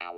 Hey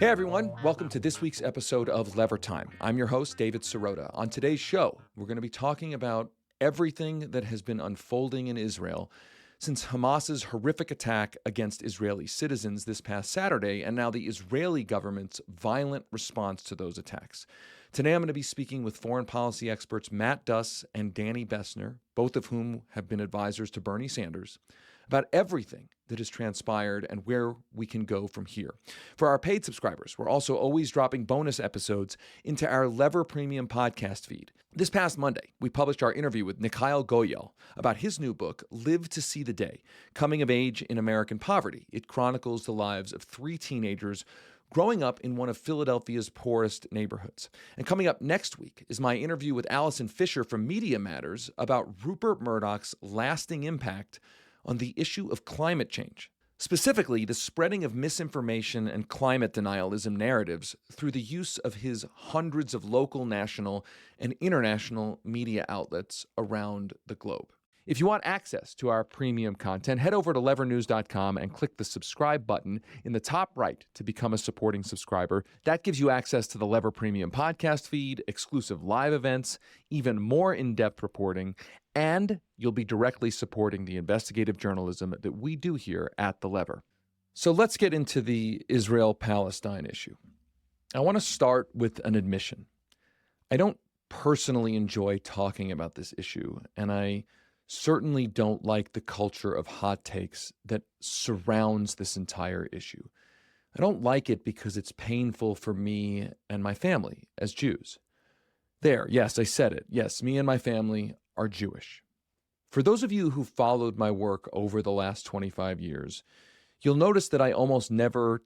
everyone, welcome to this week's episode of Lever Time. I'm your host, David Sirota. On today's show, we're going to be talking about everything that has been unfolding in Israel since Hamas's horrific attack against Israeli citizens this past Saturday, and now the Israeli government's violent response to those attacks. Today I'm going to be speaking with foreign policy experts Matt Duss and Daniel Bessner, both of whom have been advisors to Bernie Sanders, about everything that has transpired and where we can go from here. For our paid subscribers, we're also always dropping bonus episodes into our Lever Premium podcast feed. This past Monday, we published our interview with Mikhail Goyel about his new book, Live to See the Day, Coming of Age in American Poverty. It chronicles the lives of three teenagers growing up in one of Philadelphia's poorest neighborhoods. And coming up next week is my interview with Allison Fisher from Media Matters about Rupert Murdoch's lasting impact on the issue of climate change, specifically the spreading of misinformation and climate denialism narratives through the use of his hundreds of local, national, and international media outlets around the globe. If you want access to our premium content, head over to levernews.com and click the subscribe button in the top right to become a supporting subscriber. That gives you access to the Lever Premium podcast feed, exclusive live events, even more in-depth reporting, and you'll be directly supporting the investigative journalism that we do here at The Lever. So let's get into the Israel-Palestine issue. I want to start with an admission. I don't personally enjoy talking about this issue, and I certainly don't like the culture of hot takes that surrounds this entire issue. I don't like it because it's painful for me and my family as Jews. There, yes, I said it. Yes, me and my family are Jewish. For those of you who followed my work over the last 25 years, you'll notice that I almost never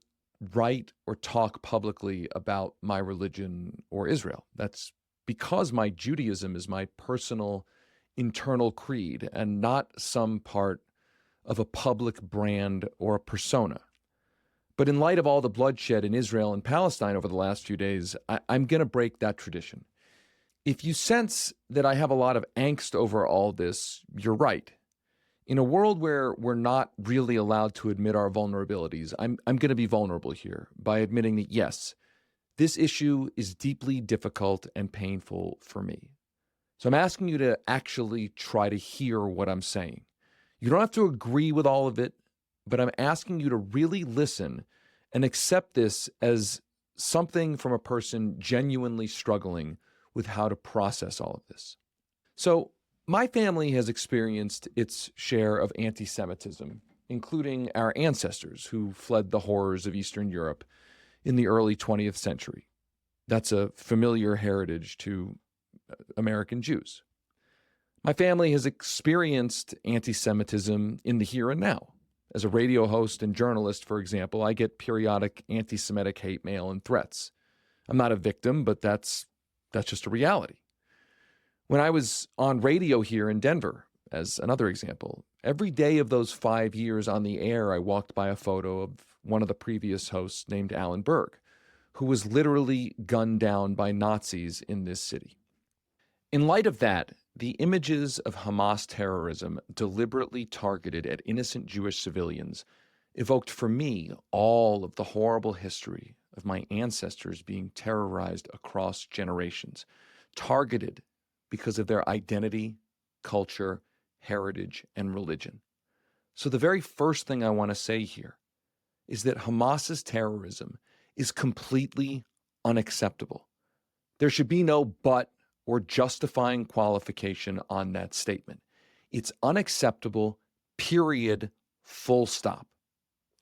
write or talk publicly about my religion or Israel. That's because my Judaism is my personal internal creed and not some part of a public brand or a persona. But in light of all the bloodshed in Israel and Palestine over the last few days, I'm going to break that tradition. If you sense that I have a lot of angst over all this, you're right. In a world where we're not really allowed to admit our vulnerabilities, I'm going to be vulnerable here by admitting that, yes, this issue is deeply difficult and painful for me. So I'm asking you to actually try to hear what I'm saying. You don't have to agree with all of it, but I'm asking you to really listen and accept this as something from a person genuinely struggling with how to process all of this. So my family has experienced its share of anti-Semitism, including our ancestors who fled the horrors of Eastern Europe in the early 20th century. That's a familiar heritage to American Jews. My family has experienced anti-Semitism in the here and now. As a radio host and journalist, for example, I get periodic anti-Semitic hate mail and threats. I'm not a victim, but that's just a reality. When I was on radio here in Denver, as another example, every day of those 5 years on the air, I walked by a photo of one of the previous hosts named Alan Berg, who was literally gunned down by Nazis in this city. In light of that, the images of Hamas terrorism deliberately targeted at innocent Jewish civilians evoked for me all of the horrible history of my ancestors being terrorized across generations, targeted because of their identity, culture, heritage, and religion. So the very first thing I want to say here is that Hamas's terrorism is completely unacceptable. There should be no but or justifying qualification on that statement. It's unacceptable, period, full stop.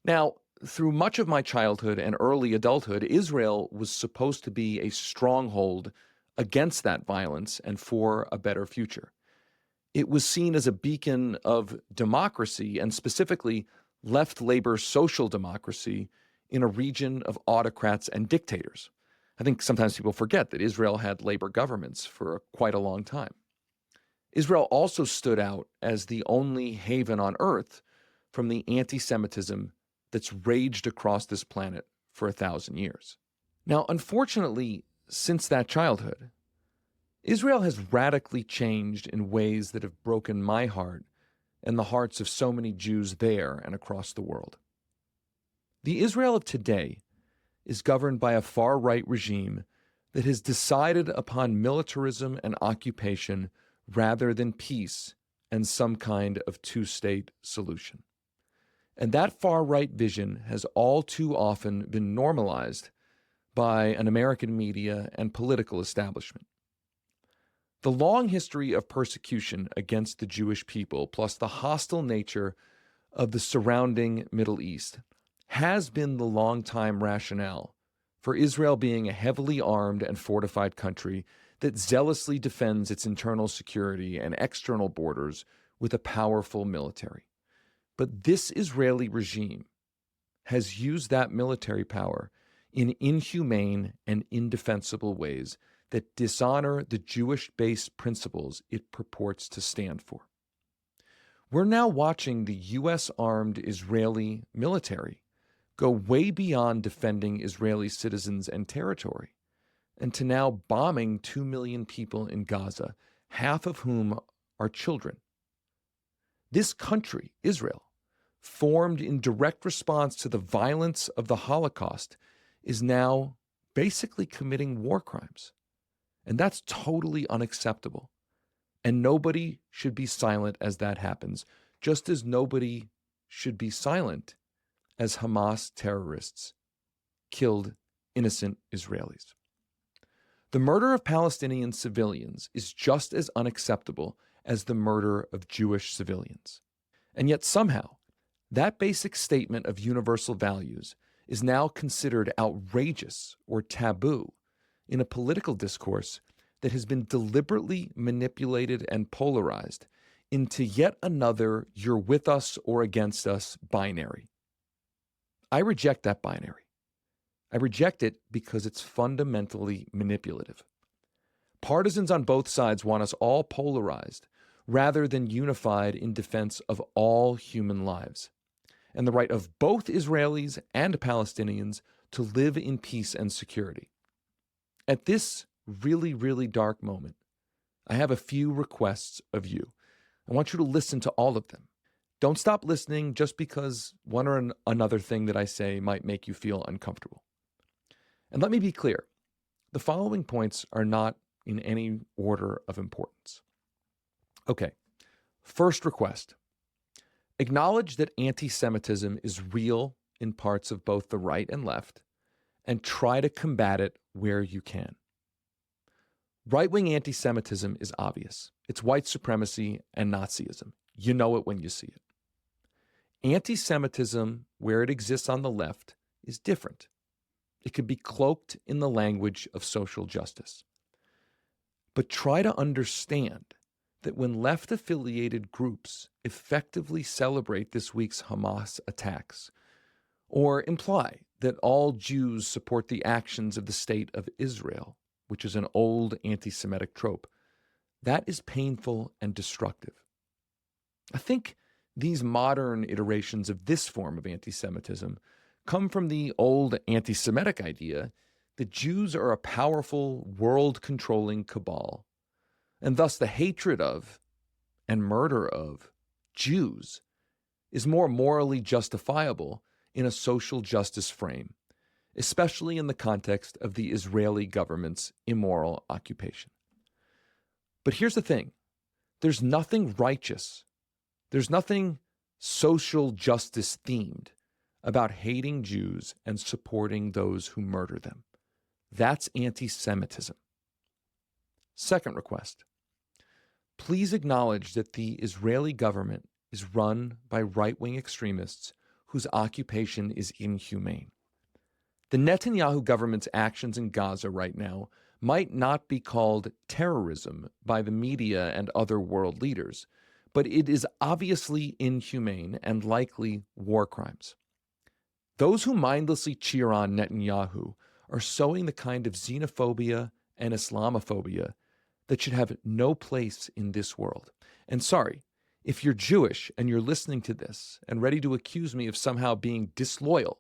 Now, through much of my childhood and early adulthood, Israel was supposed to be a stronghold against that violence and for a better future. It was seen as a beacon of democracy, and specifically left labor social democracy in a region of autocrats and dictators. I think sometimes people forget that Israel had labor governments for quite a long time. Israel also stood out as the only haven on earth from the anti-Semitism that's raged across this planet for 1,000 years. Now, unfortunately, since that childhood, Israel has radically changed in ways that have broken my heart and the hearts of so many Jews there and across the world. The Israel of today is governed by a far-right regime that has decided upon militarism and occupation rather than peace and some kind of two-state solution. And that far-right vision has all too often been normalized by an American media and political establishment. The long history of persecution against the Jewish people, plus the hostile nature of the surrounding Middle East, has been the long-time rationale for Israel being a heavily armed and fortified country that zealously defends its internal security and external borders with a powerful military. But this Israeli regime has used that military power in inhumane and indefensible ways that dishonor the Jewish-based principles it purports to stand for. We're now watching the U.S. armed Israeli military go way beyond defending Israeli citizens and territory, and to now bombing 2 million people in Gaza, half of whom are children. This country, Israel, formed in direct response to the violence of the Holocaust, is now basically committing war crimes. And that's totally unacceptable. And nobody should be silent as that happens, just as nobody should be silent as Hamas terrorists killed innocent Israelis. The murder of Palestinian civilians is just as unacceptable as the murder of Jewish civilians. And yet somehow, that basic statement of universal values is now considered outrageous or taboo in a political discourse that has been deliberately manipulated and polarized into yet another "you're with us or against us" binary. I reject that binary. I reject it because it's fundamentally manipulative. Partisans on both sides want us all polarized rather than unified in defense of all human lives and the right of both Israelis and Palestinians to live in peace and security. At this really, really dark moment, I have a few requests of you. I want you to listen to all of them. Don't stop listening just because one or another thing that I say might make you feel uncomfortable. And let me be clear, the following points are not in any order of importance. Okay, first request. Acknowledge that anti-Semitism is real in parts of both the right and left, and try to combat it where you can. Right-wing anti-Semitism is obvious. It's white supremacy and Nazism. You know it when you see it. Anti-Semitism, where it exists on the left, is different. It can be cloaked in the language of social justice. But try to understand that when left-affiliated groups effectively celebrate this week's Hamas attacks, or imply that all Jews support the actions of the state of Israel, which is an old anti-Semitic trope, that is painful and destructive. I think these modern iterations of this form of anti-Semitism come from the old anti-Semitic idea that Jews are a powerful, world-controlling cabal, and thus the hatred of and murder of Jews is more morally justifiable in a social justice frame, especially in the context of the Israeli government's immoral occupation. But here's the thing. There's nothing righteous, there's nothing social justice themed about hating Jews and supporting those who murder them. That's anti-Semitism. Second request. Please acknowledge that the Israeli government is run by right-wing extremists whose occupation is inhumane. The Netanyahu government's actions in Gaza right now might not be called terrorism by the media and other world leaders, but it is obviously inhumane and likely war crimes. Those who mindlessly cheer on Netanyahu are sowing the kind of xenophobia and Islamophobia that should have no place in this world. And sorry, if you're Jewish and you're listening to this and ready to accuse me of somehow being disloyal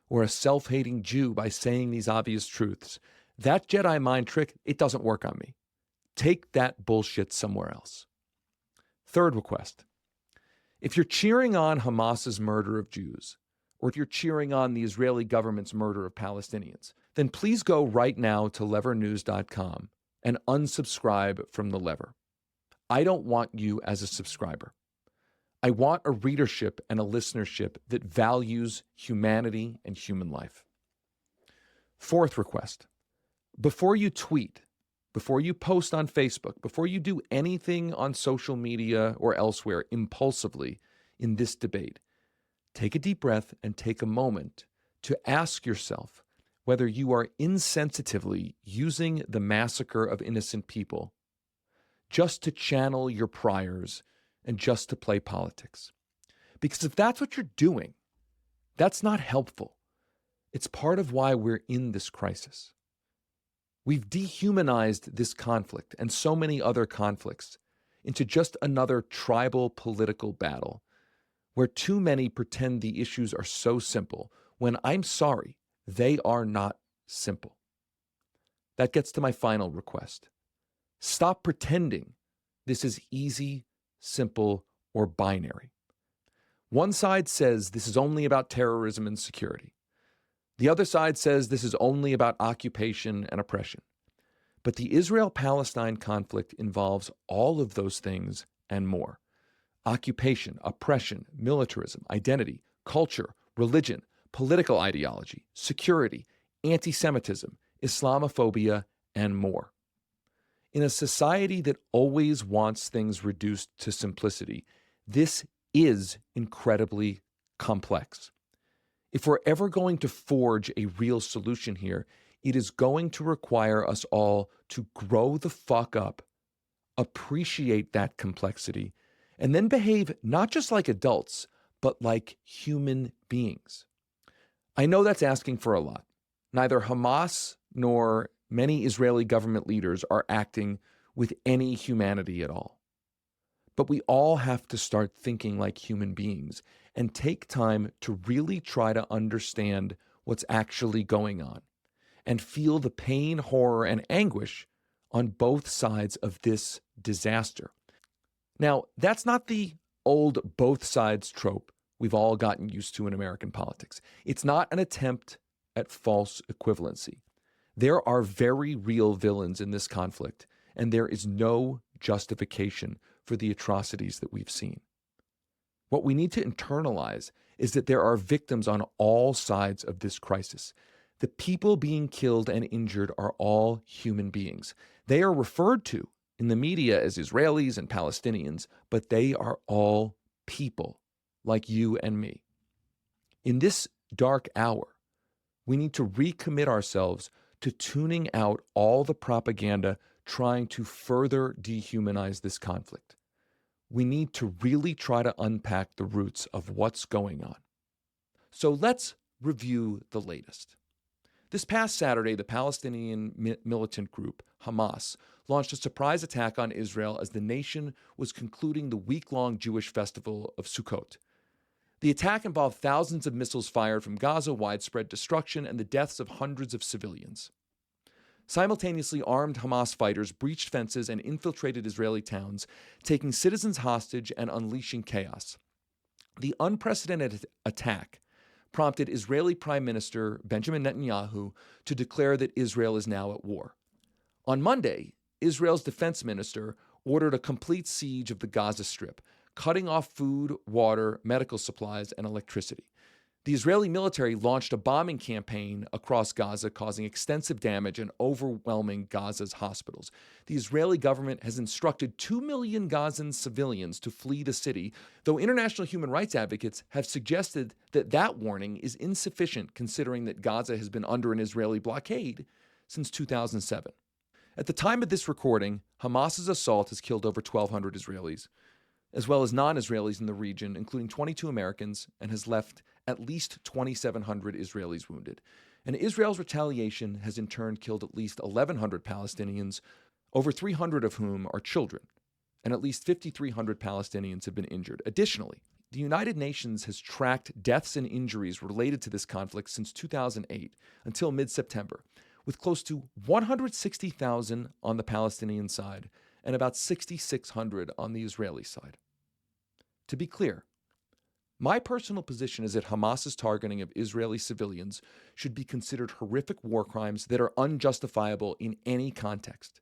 or a self-hating Jew by saying these obvious truths, that Jedi mind trick, it doesn't work on me. Take that bullshit somewhere else. Third request. If you're cheering on Hamas's murder of Jews, or if you're cheering on the Israeli government's murder of Palestinians, then please go right now to levernews.com and unsubscribe from The Lever. I don't want you as a subscriber. I want a readership and a listenership that values humanity and human life. Fourth request. Before you tweet, before you post on Facebook, before you do anything on social media or elsewhere impulsively in this debate, take a deep breath and take a moment to ask yourself whether you are insensitively using the massacre of innocent people just to channel your priors and just to play politics. Because if that's what you're doing, that's not helpful. It's part of why we're in this crisis. We've dehumanized this conflict and so many other conflicts into just another tribal political battle where too many pretend the issues are so simple when, I'm sorry, they are not simple. That gets to my final request. Stop pretending this is easy, simple, or binary. One side says this is only about terrorism and security. The other side says this is only about occupation and oppression. But the Israel-Palestine conflict involves all of those things and more. Occupation, oppression, militarism, identity, culture, religion, political ideology, security, anti-Semitism, Islamophobia, and more. In a society that always wants things reduced to simplicity, this is incredibly complex. If we're ever going to forge a real solution here, it is going to require us all to grow the fuck up, appreciate that complexity, and then behave not just like adults, but like human beings. I know that's asking for a lot. Neither Hamas nor many Israeli government leaders are acting with any humanity at all. But we all have to start thinking like human beings and take time to really try to understand what's actually going on and feel the pain, horror, and anguish on both sides of this disaster. Now, that's not the old both sides trope we've all gotten used to in American politics. It's not an attempt at false equivalency. There are very real villains in this conflict, and there is no justification for the atrocities that we've seen. What we need to internalize is that there are victims on all sides of this crisis. The people being killed and injured are all human beings. They are referred to in the media as Israelis and Palestinians, but they are all people like you and me. In this dark hour, we need to recommit ourselves to tuning out all the propaganda trying to further dehumanize this conflict. We need to really try to unpack the roots of what's going on. So let's review the latest. This past Saturday, the Palestinian militant group, Hamas, launched a surprise attack on Israel as the nation was concluding the week-long Jewish festival of Sukkot. The attack involved thousands of missiles fired from Gaza, widespread destruction, and the deaths of hundreds of civilians. Simultaneously, armed Hamas fighters breached fences and infiltrated Israeli towns, taking citizens hostage and unleashing chaos. The unprecedented attack prompted Israeli Prime Minister Benjamin Netanyahu to declare that Israel is now at war. On Monday, Israel's defense minister ordered a complete siege of the Gaza Strip, cutting off food, water, medical supplies, and electricity. The Israeli military launched a bombing campaign across Gaza, causing extensive damage and overwhelming Gaza's hospitals. The Israeli government has instructed 2 million Gazan civilians to flee the city, though international human rights advocates have suggested that that warning is insufficient considering that Gaza has been under an Israeli blockade since 2007. At the time of this recording, Hamas's assault has killed over 1,200 Israelis, as well as non-Israelis in the region, including 22 Americans, and has left at least 2,700 Israelis wounded. And Israel's retaliation has in turn killed at least 1,100 Palestinians, over 300 of whom are children, and at least 5,300 Palestinians have been injured. Additionally, the United Nations has tracked deaths and injuries related to this conflict since 2008 until mid-September. with close to 160,000 on the Palestinian side and about 6,600 on the Israeli side. To be clear, my personal position is that Hamas's targeting of Israeli civilians should be considered horrific war crimes that are unjustifiable in any context.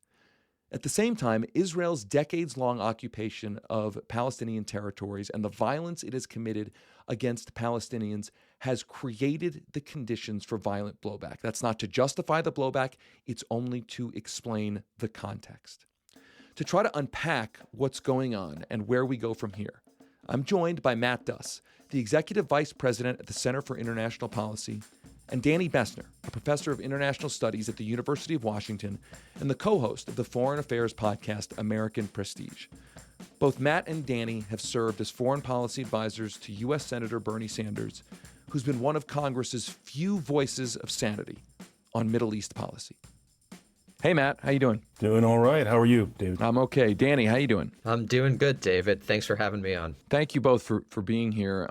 At the same time, Israel's decades-long occupation of Palestinian territories and the violence it has committed against Palestinians has created the conditions for violent blowback. That's not to justify the blowback, it's only to explain the context. To try to unpack what's going on and where we go from here, I'm joined by Matt Duss, the Executive Vice President at the Center for International Policy, and Daniel Bessner, a professor of international studies at the University of Washington and the co-host of the Foreign Affairs podcast American Prestige. Both Matt and Danny have served as foreign policy advisors to U.S. Senator Bernie Sanders, who's been one of Congress's few voices of sanity on Middle East policy. Hey, Matt, how you doing? Doing all right. How are you, David? I'm okay. Danny, how you doing? I'm doing good, David. Thanks for having me on. Thank you both for being here.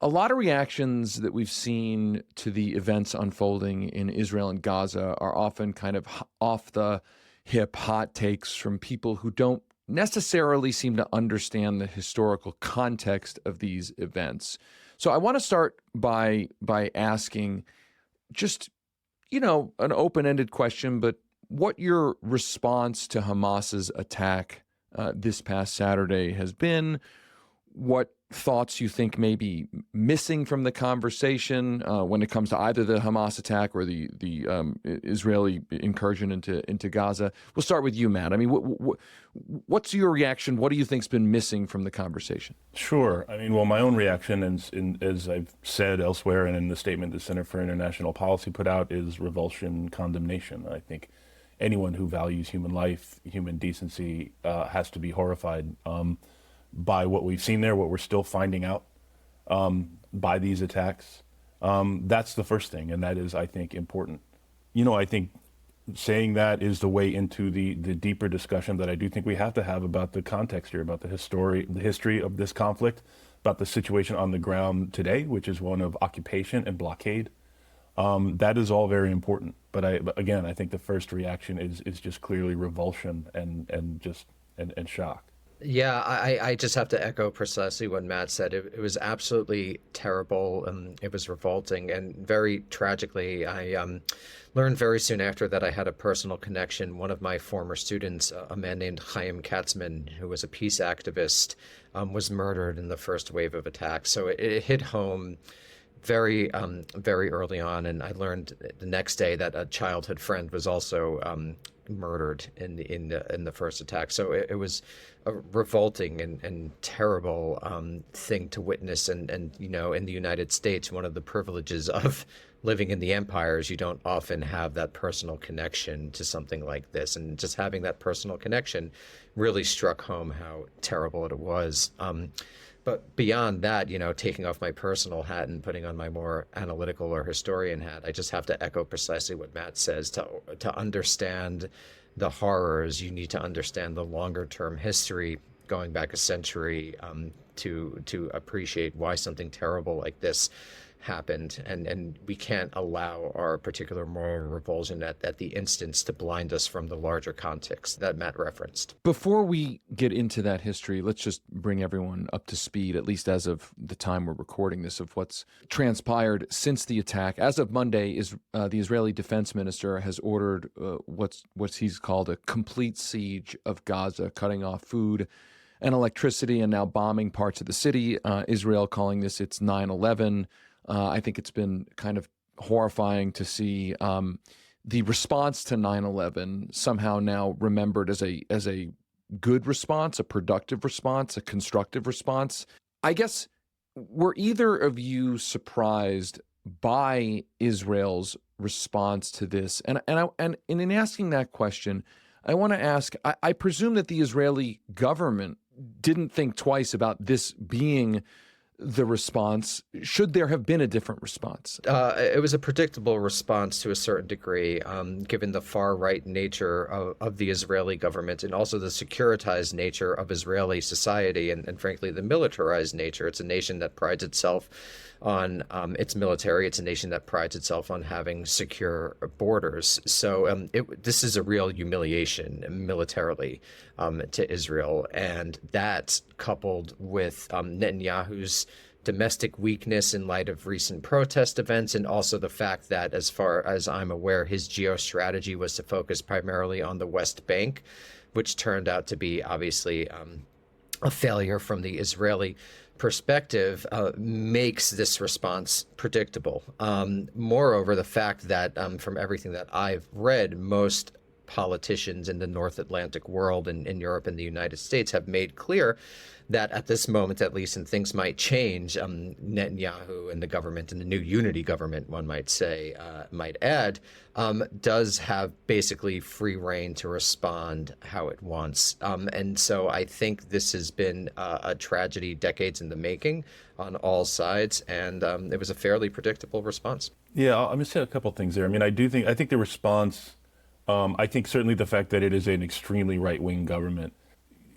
A lot of reactions that we've seen to the events unfolding in Israel and Gaza are often kind of off-the-hip hot takes from people who don't necessarily seem to understand the historical context of these events. So I want to start by asking just, an open-ended question, but what your response to Hamas's attack this past Saturday has been, what thoughts you think may be missing from the conversation when it comes to either the Hamas attack or the Israeli incursion into Gaza. We'll start with you, Matt. I mean, what's your reaction? What do you think's been missing from the conversation? Sure. I mean, well, my own reaction, as I've said elsewhere and in the statement the Center for International Policy put out, is revulsion, condemnation. I think anyone who values human life, human decency, has to be horrified by what we've seen there, what we're still finding out by these attacks. That's the first thing, and that is, I think, important. I think saying that is the way into the deeper discussion that I do think we have to have about the context here, about the history of this conflict, about the situation on the ground today, which is one of occupation and blockade. That is all very important. But I think the first reaction is just clearly revulsion and shock. Yeah, I just have to echo precisely what Matt said. It was absolutely terrible. It was revolting, and very tragically, I learned very soon after that I had a personal connection. One of my former students, a man named Chaim Katzman, who was a peace activist, was murdered in the first wave of attacks. So it hit home very early on, and I learned the next day that a childhood friend was also murdered in the first attack. So it was a revolting and terrible thing to witness. And in the United States, one of the privileges of living in the empire is you don't often have that personal connection to something like this. And just having that personal connection really struck home how terrible it was. But beyond that, taking off my personal hat and putting on my more analytical or historian hat, I just have to echo precisely what Matt says. To understand the horrors, you need to understand the longer term history going back a century to appreciate why something terrible like this happened. And we can't allow our particular moral revulsion at the instance to blind us from the larger context that Matt referenced. Before we get into that history, let's just bring everyone up to speed, at least as of the time we're recording this, of what's transpired since the attack. As of Monday, the Israeli defense minister has ordered what he's called a complete siege of Gaza, cutting off food and electricity and now bombing parts of the city. Israel calling this its 9/11. I think it's been kind of horrifying to see the response to 9/11 somehow now remembered as a good response, a productive response, a constructive response. I guess, were either of you surprised by Israel's response to this? And in asking that question, I want to ask, I presume that the Israeli government didn't think twice about this being the response? Should there have been a different response? It was a predictable response to a certain degree, given the far-right nature of the Israeli government and also the securitized nature of Israeli society and frankly, the militarized nature. It's a nation that prides itself on its military. It's a nation that prides itself on having secure borders. So this is a real humiliation militarily to Israel. And that, coupled with Netanyahu's domestic weakness in light of recent protest events, and also the fact that, as far as I'm aware, his geostrategy was to focus primarily on the West Bank, which turned out to be obviously a failure from the Israeli perspective, makes this response predictable. Moreover, the fact that from everything that I've read, most politicians in the North Atlantic world and in Europe and the United States have made clear that at this moment, at least, and things might change, Netanyahu and the government and the new unity government, one might say, might add, does have basically free rein to respond how it wants. And so I think this has been a tragedy decades in the making on all sides, and it was a fairly predictable response. Yeah, I'm going to say a couple of things there. I mean, I think the response, I think certainly the fact that it is an extremely right-wing government,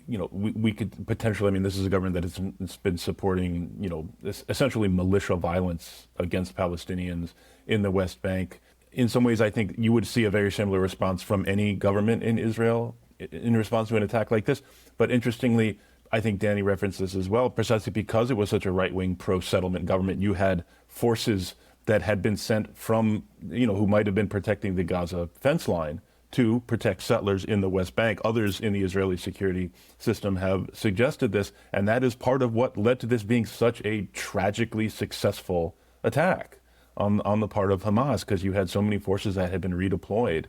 we could potentially, I mean, this is a government that has been supporting, essentially militia violence against Palestinians in the West Bank. In some ways, I think you would see a very similar response from any government in Israel in response to an attack like this. But interestingly, I think Danny referenced this as well, precisely because it was such a right-wing pro-settlement government. You had forces that had been sent from, who might have been protecting the Gaza fence line to protect settlers in the West Bank. Others in the Israeli security system have suggested this, and that is part of what led to this being such a tragically successful attack on the part of Hamas, because you had so many forces that had been redeployed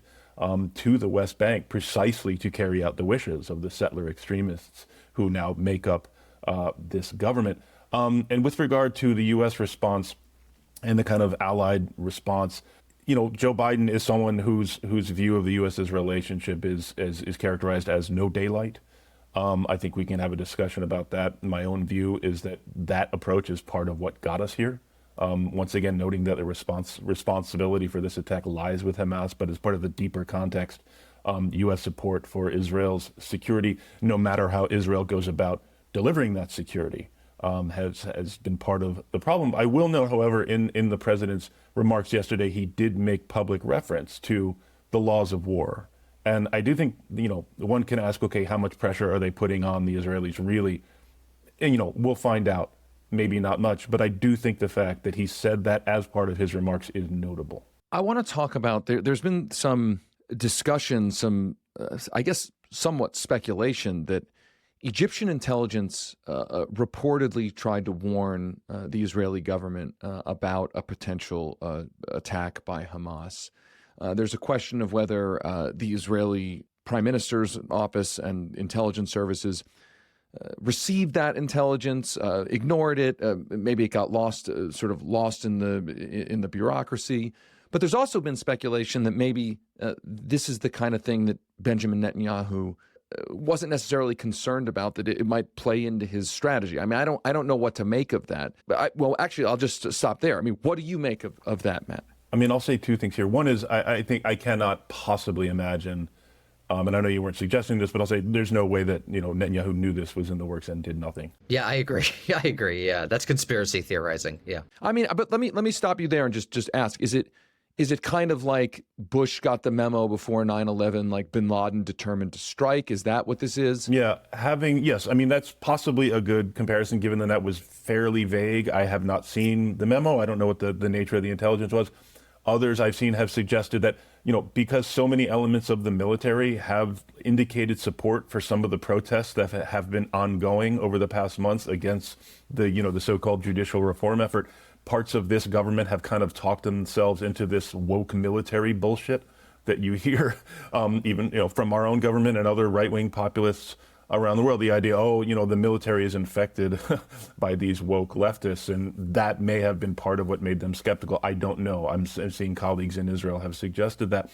to the West Bank precisely to carry out the wishes of the settler extremists who now make up this government. And with regard to the U.S. response and the kind of allied response, Joe Biden is someone whose view of the U.S.'s relationship is characterized as no daylight. I think we can have a discussion about that. My own view is that approach is part of what got us here. Once again, noting that the responsibility for this attack lies with Hamas, but as part of the deeper context, U.S. support for Israel's security, no matter how Israel goes about delivering that security, has been part of the problem. I will note, however, in the president's remarks yesterday, he did make public reference to the laws of war. And I do think, one can ask, okay, how much pressure are they putting on the Israelis really? And, we'll find out, maybe not much, but I do think the fact that he said that as part of his remarks is notable. I want to talk about, there's been some discussion, I guess, somewhat speculation that Egyptian intelligence reportedly tried to warn the Israeli government about a potential attack by Hamas. There's a question of whether the Israeli Prime Minister's office and intelligence services received that intelligence, ignored it. Maybe it got lost in the bureaucracy. But there's also been speculation that maybe this is the kind of thing that Benjamin Netanyahu wasn't necessarily concerned about, that it might play into his strategy. I mean, I don't know what to make of that. But actually, I'll just stop there. I mean, what do you make of that, Matt? I mean, I'll say two things here. One is I think I cannot possibly imagine, and I know you weren't suggesting this, but I'll say there's no way that Netanyahu knew this was in the works and did nothing. Yeah, I agree. I agree. Yeah, that's conspiracy theorizing. Yeah. I mean, but let me stop you there and just ask: Is it kind of like Bush got the memo before 9/11, like bin Laden determined to strike? Is that what this is? Yeah, yes. I mean, that's possibly a good comparison, given that was fairly vague. I have not seen the memo. I don't know what the nature of the intelligence was. Others I've seen have suggested that, because so many elements of the military have indicated support for some of the protests that have been ongoing over the past months against the so-called judicial reform effort, parts of this government have kind of talked themselves into this woke military bullshit that you hear, even from our own government and other right-wing populists around the world. The idea, the military is infected by these woke leftists, and that may have been part of what made them skeptical. I don't know. I'm seeing colleagues in Israel have suggested that.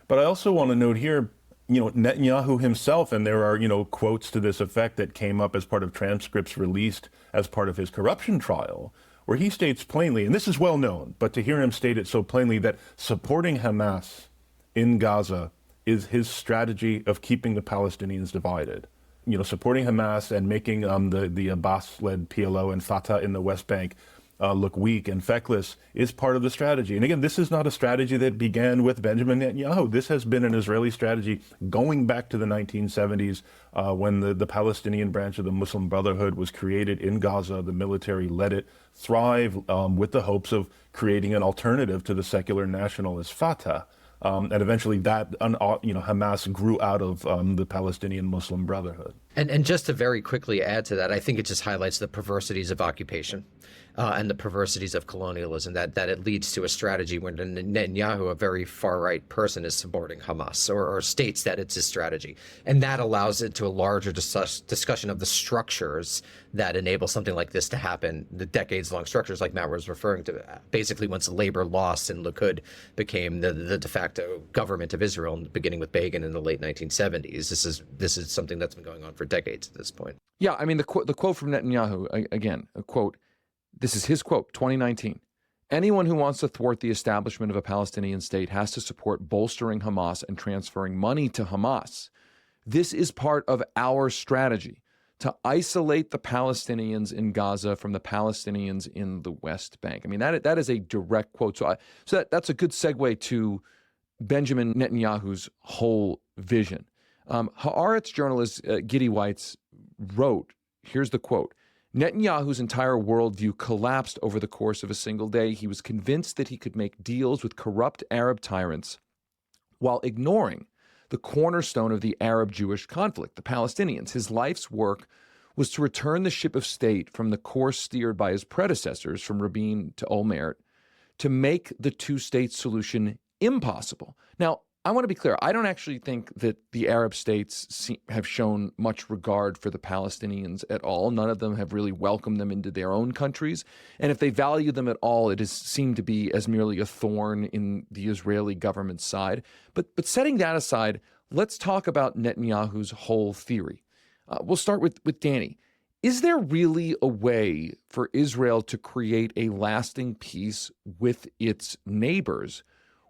But I also want to note here, Netanyahu himself, and there are, quotes to this effect that came up as part of transcripts released as part of his corruption trial, where he states plainly, and this is well known, but to hear him state it so plainly, that supporting Hamas in Gaza is his strategy of keeping the Palestinians divided. Supporting Hamas and making the Abbas-led PLO and Fatah in the West Bank look weak and feckless is part of the strategy. And again, this is not a strategy that began with Benjamin Netanyahu. This has been an Israeli strategy going back to the 1970s when the Palestinian branch of the Muslim Brotherhood was created in Gaza. The military let it thrive with the hopes of creating an alternative to the secular nationalist Fatah. And eventually Hamas grew out of the Palestinian Muslim Brotherhood. And just to very quickly add to that, I think it just highlights the perversities of occupation and the perversities of colonialism, that it leads to a strategy when Netanyahu, a very far-right person, is supporting Hamas or states that it's his strategy. And that allows it to a larger discussion of the structures that enable something like this to happen, the decades-long structures like Matt was referring to. Basically, once labor lost and Likud became the de facto government of Israel, beginning with Begin in the late 1970s, this is something that's been going on for decades at this point. Yeah, I mean, the quote from Netanyahu, again, a quote, this is his quote, 2019. Anyone who wants to thwart the establishment of a Palestinian state has to support bolstering Hamas and transferring money to Hamas. This is part of our strategy to isolate the Palestinians in Gaza from the Palestinians in the West Bank. I mean, that is a direct quote. So that's a good segue to Benjamin Netanyahu's whole vision. Haaretz journalist Giddy Weitz wrote, here's the quote, Netanyahu's entire worldview collapsed over the course of a single day. He was convinced that he could make deals with corrupt Arab tyrants while ignoring the cornerstone of the Arab-Jewish conflict, the Palestinians. His life's work was to return the ship of state from the course steered by his predecessors, from Rabin to Olmert, to make the two-state solution impossible. Now, I want to be clear. I don't actually think that the Arab states have shown much regard for the Palestinians at all. None of them have really welcomed them into their own countries. And if they value them at all, it has seemed to be as merely a thorn in the Israeli government's side. But setting that aside, let's talk about Netanyahu's whole theory. We'll start with Danny. Is there really a way for Israel to create a lasting peace with its neighbors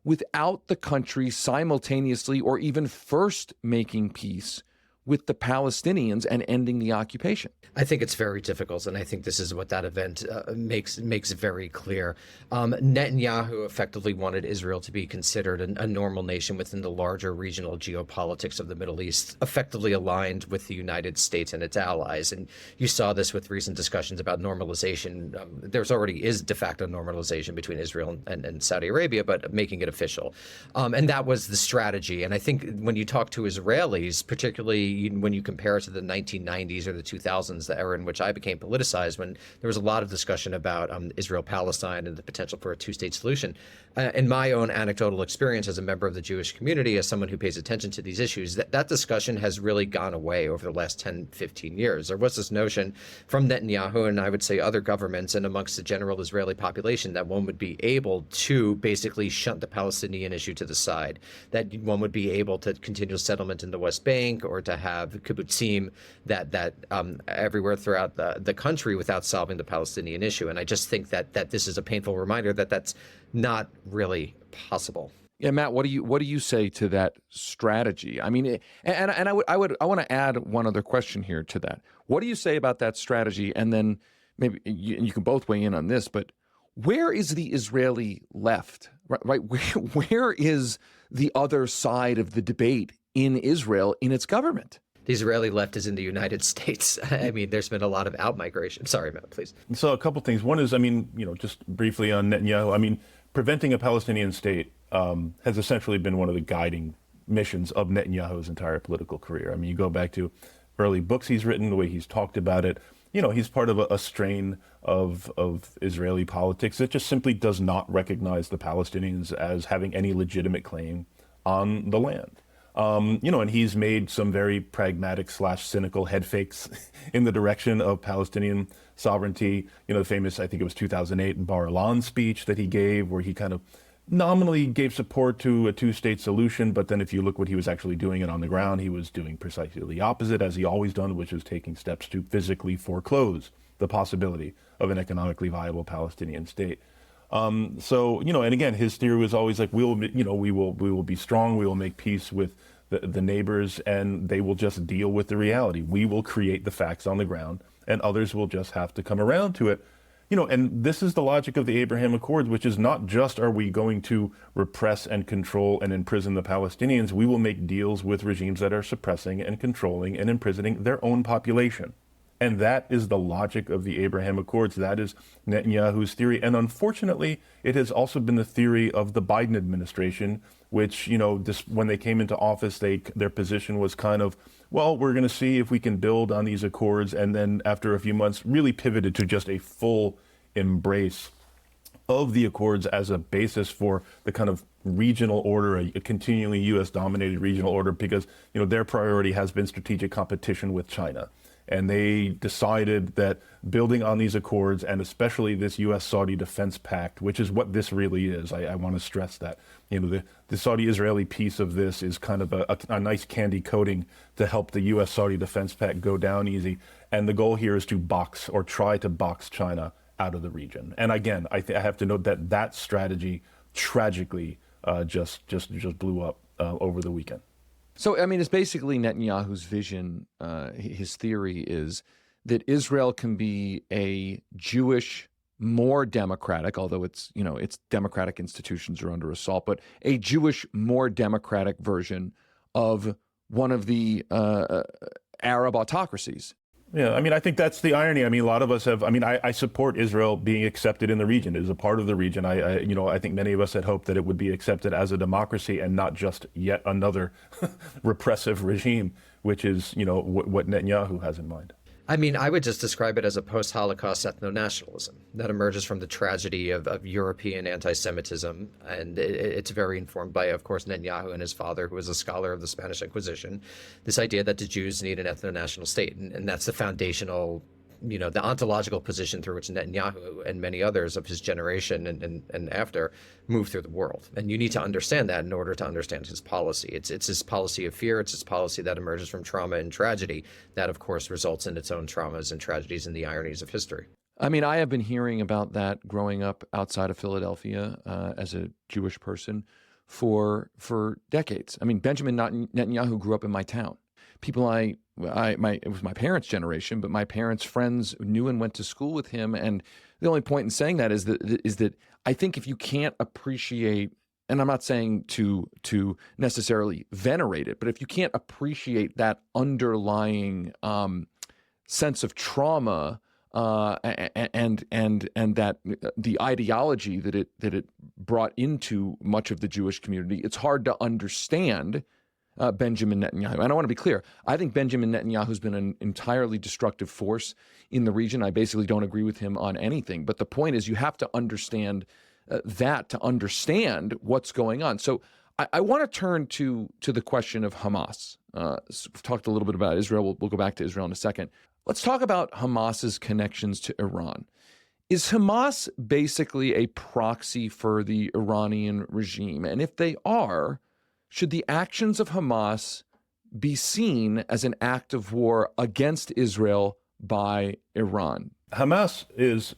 without the country simultaneously or even first making peace with the Palestinians and ending the occupation? I think it's very difficult, and I think this is what that event makes very clear. Netanyahu effectively wanted Israel to be considered a normal nation within the larger regional geopolitics of the Middle East, effectively aligned with the United States and its allies. And you saw this with recent discussions about normalization. There's already is de facto normalization between Israel and Saudi Arabia, but making it official. And that was the strategy. And I think when you talk to Israelis, particularly when you compare it to the 1990s or the 2000s, the era in which I became politicized, when there was a lot of discussion about Israel-Palestine and the potential for a two-state solution. In my own anecdotal experience as a member of the Jewish community, as someone who pays attention to these issues, that discussion has really gone away over the last 10, 15 years. There was this notion from Netanyahu and I would say other governments and amongst the general Israeli population that one would be able to basically shunt the Palestinian issue to the side, that one would be able to continue settlement in the West Bank or to have kibbutzim that everywhere throughout the country without solving the Palestinian issue. And I just think that this is a painful reminder that that's not really possible. Yeah, Matt, what do you say to that strategy? I mean, and I want to add one other question here to that. What do you say about that strategy? And then maybe you can both weigh in on this, but where is the Israeli left? Right? Where is the other side of the debate in Israel, in its government? The Israeli left is in the United States. I mean, there's been a lot of out-migration. Sorry, Matt, please. So a couple things. One is, just briefly on Netanyahu, preventing a Palestinian state has essentially been one of the guiding missions of Netanyahu's entire political career. You go back to early books he's written, the way he's talked about it. He's part of a strain of Israeli politics that just simply does not recognize the Palestinians as having any legitimate claim on the land. And he's made some very pragmatic / cynical head fakes in the direction of Palestinian sovereignty. The famous, I think it was 2008 Bar Ilan speech that he gave, where he kind of nominally gave support to a two-state solution, but then if you look what he was actually doing it on the ground, he was doing precisely the opposite, as he always done, which is taking steps to physically foreclose the possibility of an economically viable Palestinian state. So, and again, his theory was always like, we will be strong, we will make peace with the neighbors, and they will just deal with the reality. We will create the facts on the ground, and others will just have to come around to it. And this is the logic of the Abraham Accords, which is not just are we going to repress and control and imprison the Palestinians, we will make deals with regimes that are suppressing and controlling and imprisoning their own population. And that is the logic of the Abraham Accords. That is Netanyahu's theory. And unfortunately, it has also been the theory of the Biden administration, which, when they came into office, their position was kind of, well, we're going to see if we can build on these accords. And then after a few months, really pivoted to just a full embrace of the accords as a basis for the kind of regional order, a continually U.S. dominated regional order, because, their priority has been strategic competition with China. And they decided that building on these accords, and especially this U.S.-Saudi defense pact, which is what this really is, I want to stress that, the Saudi-Israeli piece of this is kind of a nice candy coating to help the U.S.-Saudi defense pact go down easy. And the goal here is to try to box China out of the region. And again, I have to note that strategy tragically just blew up over the weekend. So, it's basically Netanyahu's vision. His theory is that Israel can be a Jewish, more democratic, although its democratic institutions are under assault, but a Jewish, more democratic version of one of the Arab autocracies. Yeah, I think that's the irony. A lot of us have, I support Israel being accepted in the region. It is a part of the region. I think many of us had hoped that it would be accepted as a democracy and not just yet another repressive regime, which is, what Netanyahu has in mind. I would just describe it as a post-Holocaust ethno-nationalism that emerges from the tragedy of European anti-Semitism. And it's very informed by, of course, Netanyahu and his father, who was a scholar of the Spanish Inquisition, this idea that the Jews need an ethno-national state. And that's the foundational, the ontological position through which Netanyahu and many others of his generation and after move through the world. And you need to understand that in order to understand his policy. It's his policy of fear. It's his policy that emerges from trauma and tragedy that, of course, results in its own traumas and tragedies and the ironies of history. I have been hearing about that growing up outside of Philadelphia as a Jewish person for decades. Benjamin Netanyahu grew up in my town. People it was my parents' generation, but my parents' friends knew and went to school with him. And the only point in saying that is that I think if you can't appreciate, and I'm not saying to necessarily venerate it, but if you can't appreciate that underlying sense of trauma and that the ideology that it brought into much of the Jewish community, it's hard to understand Benjamin Netanyahu. And I want to be clear. I think Benjamin Netanyahu has been an entirely destructive force in the region. I basically don't agree with him on anything. But the point is you have to understand that to understand what's going on. So I want to turn to the question of Hamas. So we've talked a little bit about Israel. We'll go back to Israel in a second. Let's talk about Hamas's connections to Iran. Is Hamas basically a proxy for the Iranian regime? And if they are, should the actions of Hamas be seen as an act of war against Israel by Iran? Hamas is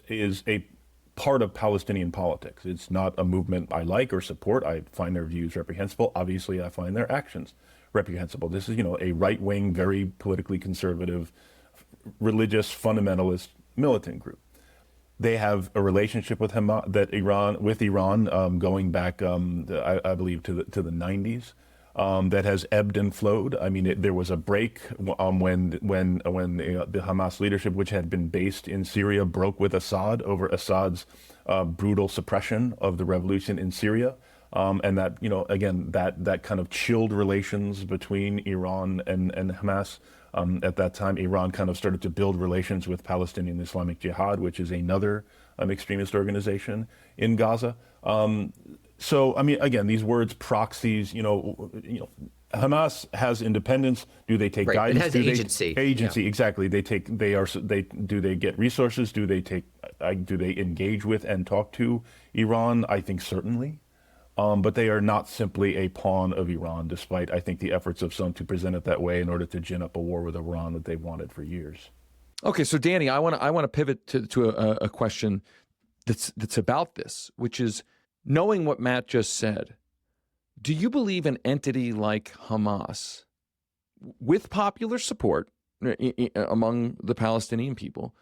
a part of Palestinian politics. It's not a movement I like or support. I find their views reprehensible. Obviously, I find their actions reprehensible. This is, a right-wing, very politically conservative, religious, fundamentalist militant group. They have a relationship with Hamas, with Iran, going back, I believe, to the 90s, that has ebbed and flowed. There was a break when the Hamas leadership, which had been based in Syria, broke with Assad over Assad's brutal suppression of the revolution in Syria, and that that kind of chilled relations between Iran and Hamas. At that time, Iran kind of started to build relations with Palestinian Islamic Jihad, which is another extremist organization in Gaza. So, again, these words, proxies, Hamas has independence. Do they take guidance? It has agency. Agency, yeah. Exactly. Do they get resources? Do they engage with and talk to Iran? I think certainly. but they are not simply a pawn of Iran, despite, I think, the efforts of some to present it that way in order to gin up a war with Iran that they've wanted for years. Okay, so Danny, I want to pivot to a question that's about this, which is, knowing what Matt just said, do you believe an entity like Hamas, with popular support among the Palestinian people,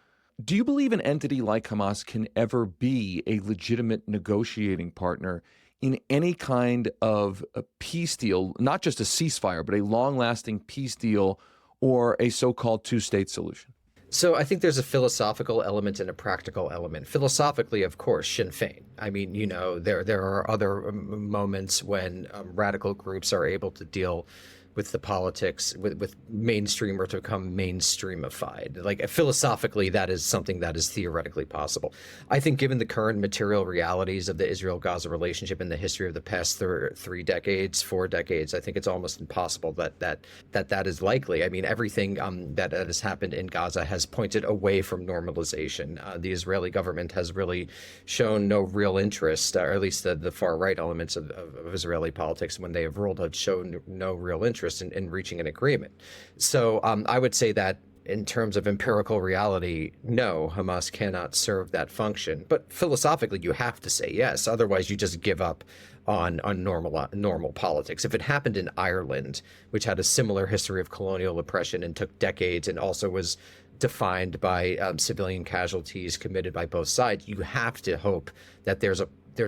do you believe an entity like Hamas can ever be a legitimate negotiating partner in any kind of a peace deal, not just a ceasefire, but a long-lasting peace deal or a so-called two-state solution? So I think there's a philosophical element and a practical element. Philosophically, of course, Sinn Féin. I mean, there are other moments when radical groups are able to deal with the politics, with mainstream, or to become mainstreamified. Like, philosophically, that is something that is theoretically possible. I think given the current material realities of the Israel-Gaza relationship in the history of the past 4 decades, I think it's almost impossible that is likely. I mean, everything that has happened in Gaza has pointed away from normalization. The Israeli government has really shown no real interest, or at least the far-right elements of Israeli politics, when they have ruled, have shown no real interest in reaching an agreement. So I would say that in terms of empirical reality, no, Hamas cannot serve that function. But philosophically, you have to say yes. Otherwise, you just give up on normal politics. If it happened in Ireland, which had a similar history of colonial oppression and took decades and also was defined by civilian casualties committed by both sides, you have to hope that there's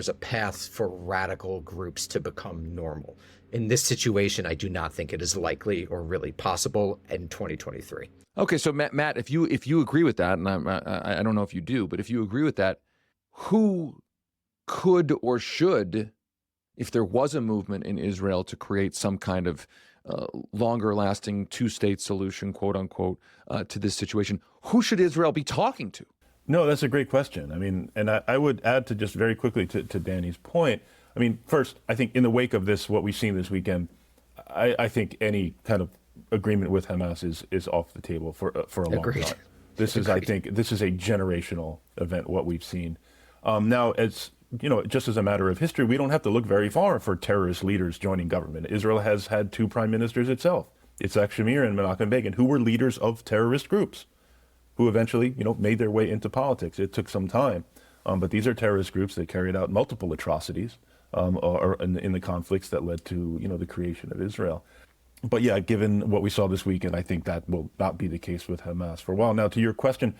a path for radical groups to become normal. In this situation, I do not think it is likely or really possible in 2023. Okay, so Matt, if you agree with that, and I don't know if you do, but if you agree with that, who could or should, if there was a movement in Israel to create some kind of longer-lasting two-state solution, quote unquote, to this situation, who should Israel be talking to? No, that's a great question. I mean, and I would add to just very quickly to Danny's point. I mean, first, I think in the wake of this, what we've seen this weekend, I think any kind of agreement with Hamas is off the table for a long time. This is, I think, this is a generational event, what we've seen. Now, as you know, just as a matter of history, we don't have to look very far for terrorist leaders joining government. Israel has had 2 prime ministers itself, Yitzhak Shamir and Menachem Begin, who were leaders of terrorist groups, who eventually, made their way into politics. It took some time, but these are terrorist groups that carried out multiple atrocities or in the conflicts that led to, the creation of Israel. But yeah, given what we saw this weekend, I think that will not be the case with Hamas for a while. Now, to your question,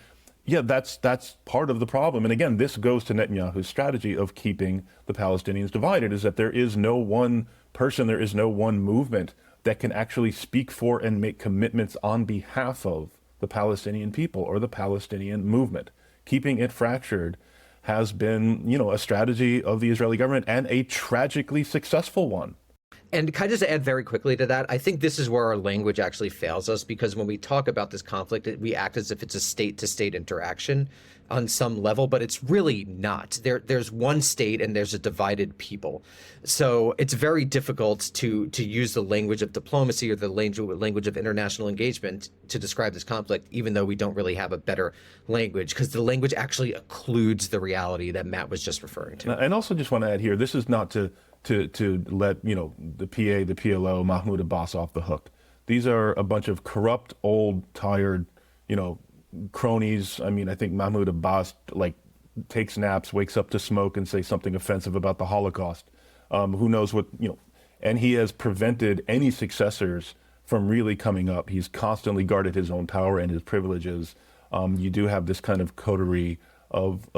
yeah, that's part of the problem. And again, this goes to Netanyahu's strategy of keeping the Palestinians divided, is that there is no one person, there is no one movement that can actually speak for and make commitments on behalf of the Palestinian people or the Palestinian movement. Keeping it fractured has been, a strategy of the Israeli government, and a tragically successful one. And can I just add very quickly to that? I think this is where our language actually fails us, because when we talk about this conflict, we act as if it's a state-to-state interaction on some level, but it's really not. There's one state and there's a divided people. So it's very difficult to use the language of diplomacy or the language of international engagement to describe this conflict, even though we don't really have a better language, because the language actually occludes the reality that Matt was just referring to. And also just want to add here, this is not to let, the PA, the PLO, Mahmoud Abbas off the hook. These are a bunch of corrupt, old, tired, cronies. I mean, I think Mahmoud Abbas takes naps, wakes up to smoke and say something offensive about the Holocaust. Who knows what, and he has prevented any successors from really coming up. He's constantly guarded his own power and his privileges. You do have this kind of coterie of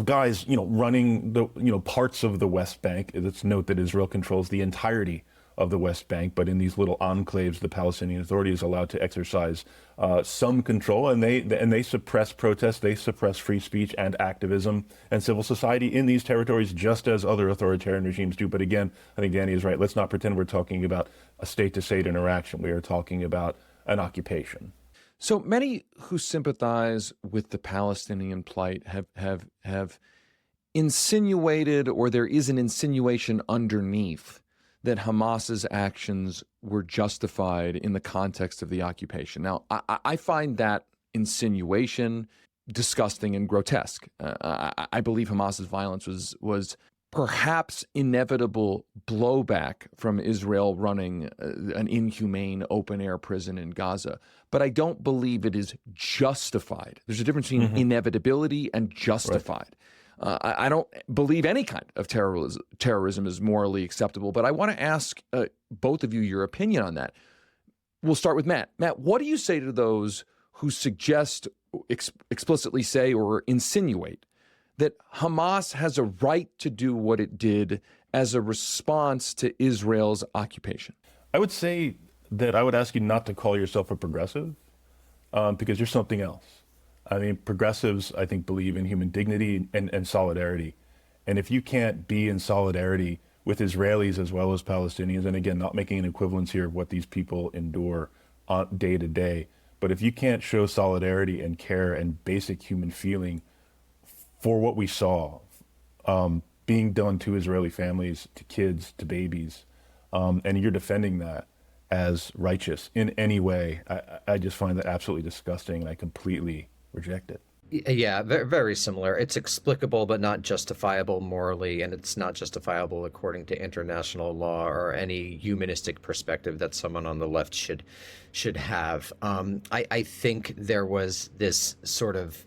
guys, running the, parts of the West Bank. Let's note that Israel controls the entirety of the West Bank, but in these little enclaves, the Palestinian Authority is allowed to exercise some control, and they suppress protests, they suppress free speech and activism and civil society in these territories, just as other authoritarian regimes do. But again, I think Danny is right. Let's not pretend we're talking about a state-to-state interaction. We are talking about an occupation. So many who sympathize with the Palestinian plight have insinuated, or there is an insinuation underneath, that Hamas's actions were justified in the context of the occupation. Now, I find that insinuation disgusting and grotesque. I believe Hamas's violence was perhaps inevitable blowback from Israel running an inhumane open-air prison in Gaza, but I don't believe it is justified. There's a difference between inevitability and justified. I don't believe any kind of terrorism is morally acceptable, but I want to ask both of you your opinion on that. We'll start with Matt. Matt, what do you say to those who suggest, explicitly say, or insinuate that Hamas has a right to do what it did as a response to Israel's occupation? I would say that I would ask you not to call yourself a progressive because you're something else. I mean, progressives, I think, believe in human dignity and solidarity. And if you can't be in solidarity with Israelis as well as Palestinians, and again, not making an equivalence here of what these people endure day to day, but if you can't show solidarity and care and basic human feeling for what we saw being done to Israeli families, to kids, to babies, and you're defending that as righteous in any way, I just find that absolutely disgusting, and I completely reject it. Yeah, very, very similar. It's explicable but not justifiable morally, and it's not justifiable according to international law or any humanistic perspective that someone on the left should have. I think there was this sort of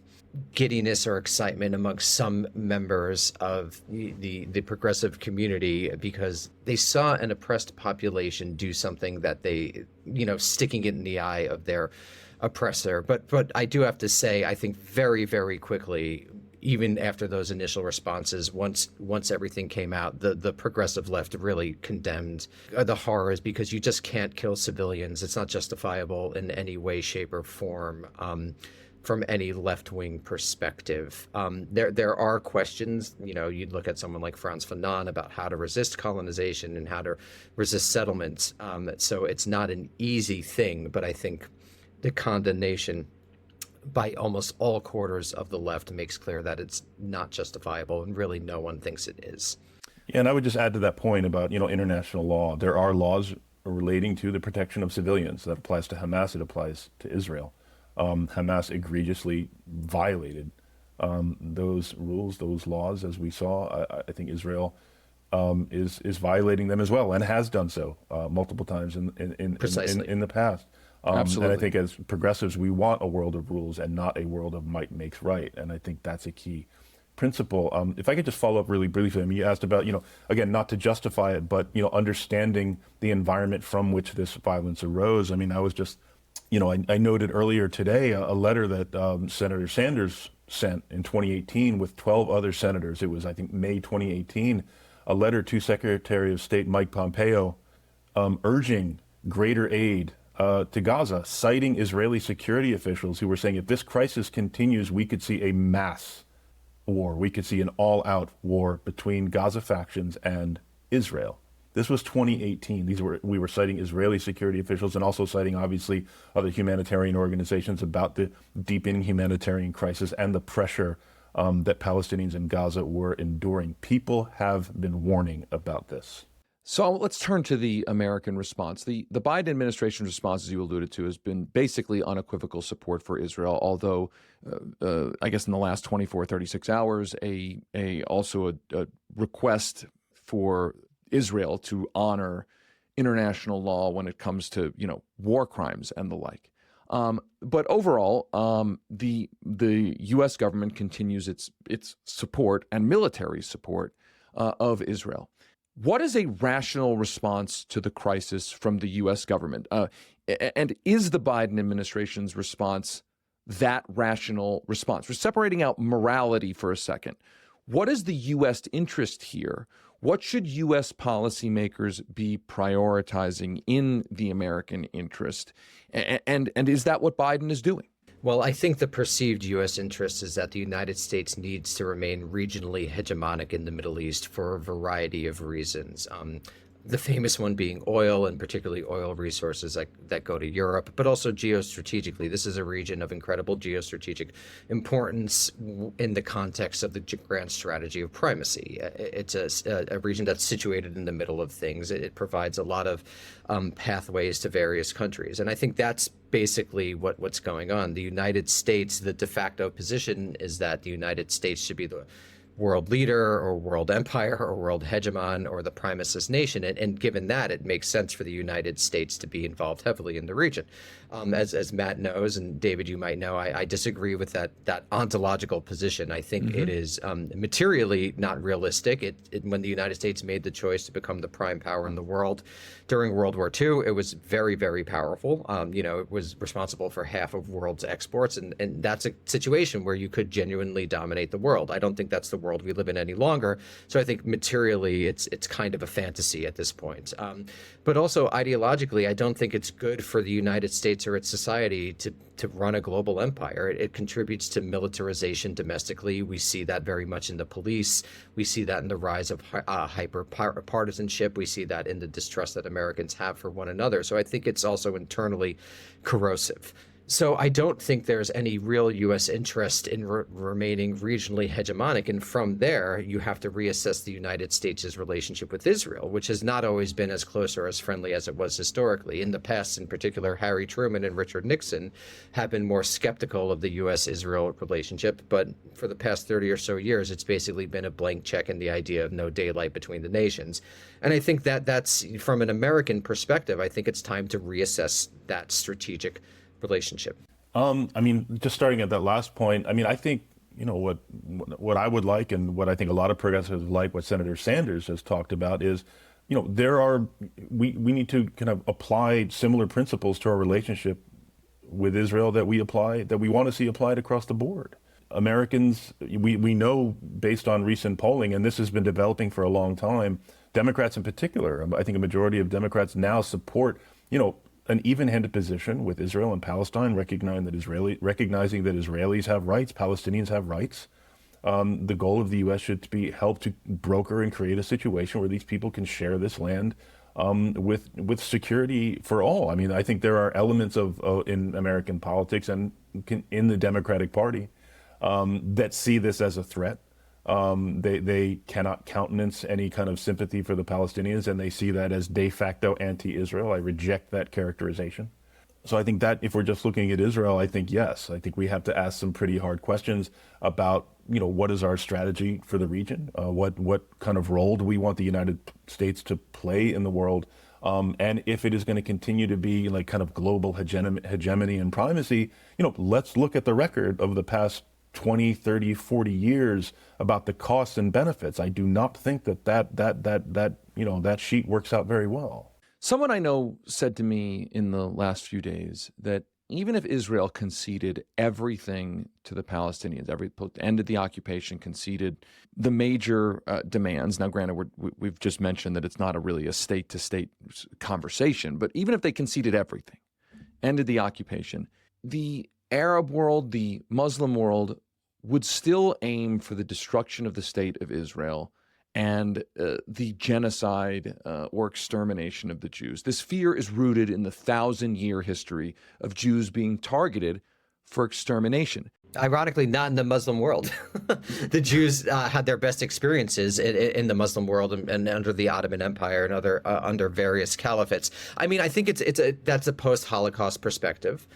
giddiness or excitement amongst some members of the progressive community because they saw an oppressed population do something that they, sticking it in the eye of their oppressor. But I do have to say, I think very, very quickly, even after those initial responses, once everything came out, the progressive left really condemned the horrors because you just can't kill civilians. It's not justifiable in any way, shape, or form. From any left-wing perspective. There are questions, you'd look at someone like Frantz Fanon about how to resist colonization and how to resist settlements. So it's not an easy thing, but I think the condemnation by almost all quarters of the left makes clear that it's not justifiable, and really no one thinks it is. Yeah, and I would just add to that point about, international law. There are laws relating to the protection of civilians. That applies to Hamas, it applies to Israel. Hamas egregiously violated those rules, those laws, as we saw. I think Israel is violating them as well, and has done so multiple times in the past. Absolutely. And I think as progressives, we want a world of rules and not a world of might makes right. And I think that's a key principle. If I could just follow up really briefly, you asked about, again, not to justify it, but, understanding the environment from which this violence arose. I was just, I noted earlier today a letter that Senator Sanders sent in 2018 with 12 other senators. It was, I think, May 2018, a letter to Secretary of State Mike Pompeo urging greater aid to Gaza, citing Israeli security officials who were saying if this crisis continues, we could see a mass war. We could see an all-out war between Gaza factions and Israel. This was 2018. We were citing Israeli security officials and also citing, obviously, other humanitarian organizations about the deepening humanitarian crisis and the pressure that Palestinians in Gaza were enduring. People have been warning about this. So let's turn to the American response. The Biden administration response, as you alluded to, has been basically unequivocal support for Israel, although I guess in the last 24, 36 hours, also a request for Israel to honor international law when it comes to, war crimes and the like. But overall, the U.S. government continues its support and military support of Israel. What is a rational response to the crisis from the U.S. government? And is the Biden administration's response that rational response? We're separating out morality for a second. What is the U.S. interest here? What should U.S. policymakers be prioritizing in the American interest? And is that what Biden is doing? Well, I think the perceived U.S. interest is that the United States needs to remain regionally hegemonic in the Middle East for a variety of reasons. The famous one being oil, and particularly oil resources that go to Europe, but also geostrategically. This is a region of incredible geostrategic importance in the context of the grand strategy of primacy. It's a region that's situated in the middle of things. It provides a lot of pathways to various countries. And I think that's basically what's going on. The United States, the de facto position is that the United States should be the world leader or world empire or world hegemon or the primacist nation. And given that, it makes sense for the United States to be involved heavily in the region. As Matt knows, and David, you might know, I disagree with that ontological position. I think it is materially not realistic. When the United States made the choice to become the prime power in the world during World War II, it was very, very powerful. It was responsible for half of world's exports, and that's a situation where you could genuinely dominate the world. I don't think that's the world we live in any longer. So I think materially, it's kind of a fantasy at this point. But also ideologically, I don't think it's good for the United States or its society to run a global empire. It contributes to militarization domestically. We see that very much in the police. We see that in the rise of hyper partisanship. We see that in the distrust that Americans have for one another. So I think it's also internally corrosive. So I don't think there's any real U.S. interest in remaining regionally hegemonic. And from there, you have to reassess the United States' relationship with Israel, which has not always been as close or as friendly as it was historically. In the past, in particular, Harry Truman and Richard Nixon have been more skeptical of the U.S.-Israel relationship. But for the past 30 or so years, it's basically been a blank check in the idea of no daylight between the nations. And I think that's, from an American perspective, I think it's time to reassess that strategic relationship. Just starting at that last point, I think, what I would like, and what I think a lot of progressives like, what Senator Sanders has talked about is, we need to kind of apply similar principles to our relationship with Israel that we want to see applied across the board. Americans, we know based on recent polling, and this has been developing for a long time, Democrats in particular, I think a majority of Democrats now support, an even-handed position with Israel and Palestine, recognizing that Israelis have rights, Palestinians have rights. The goal of the U.S. should be help to broker and create a situation where these people can share this land with security for all. I think there are elements in American politics and in the Democratic Party that see this as a threat. They cannot countenance any kind of sympathy for the Palestinians, and they see that as de facto anti-Israel. I reject that characterization. So I think that if we're just looking at Israel, I think yes. I think we have to ask some pretty hard questions about, what is our strategy for the region? What kind of role do we want the United States to play in the world? And if it is going to continue to be like kind of global hegemony and primacy, let's look at the record of the past 20, 30, 40 years about the costs and benefits. I do not think that sheet works out very well. Someone I know said to me in the last few days that even if Israel conceded everything to the Palestinians, ended the occupation, conceded the major demands. Now, granted, we've just mentioned that it's not really a state-to-state conversation, but even if they conceded everything, ended the occupation, the Arab world, the Muslim world, would still aim for the destruction of the state of Israel and the genocide or extermination of the Jews. This fear is rooted in the 1,000-year history of Jews being targeted for extermination. Ironically, not in the Muslim world. The Jews had their best experiences in the Muslim world and under the Ottoman Empire and under various caliphates. I think that's a post-Holocaust perspective.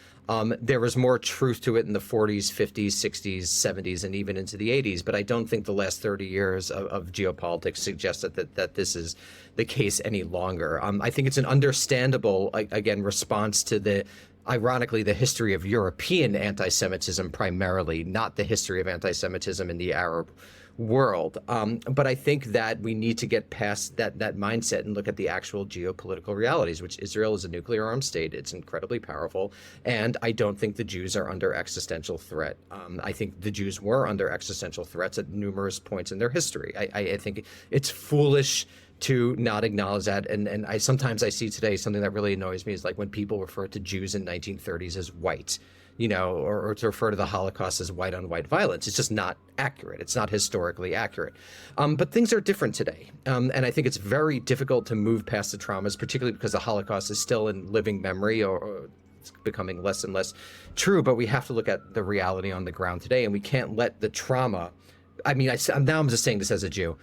There was more truth to it in the 40s, 50s, 60s, 70s, and even into the 80s. But I don't think the last 30 years of geopolitics suggest that this is the case any longer. I think it's an understandable, again, response to ironically, the history of European anti-Semitism primarily, not the history of anti-Semitism in the Arab world. But I think that we need to get past that mindset and look at the actual geopolitical realities, which Israel is a nuclear armed state. It's incredibly powerful. And I don't think the Jews are under existential threat. I think the Jews were under existential threats at numerous points in their history. I think it's foolish to not acknowledge that. And sometimes I see today something that really annoys me is like when people refer to Jews in 1930s as white, or to refer to the Holocaust as white on white violence. It's just not accurate. It's not historically accurate. But things are different today. And I think it's very difficult to move past the traumas, particularly because the Holocaust is still in living memory or it's becoming less and less true. But we have to look at the reality on the ground today, and we can't let the trauma. Now I'm just saying this as a Jew.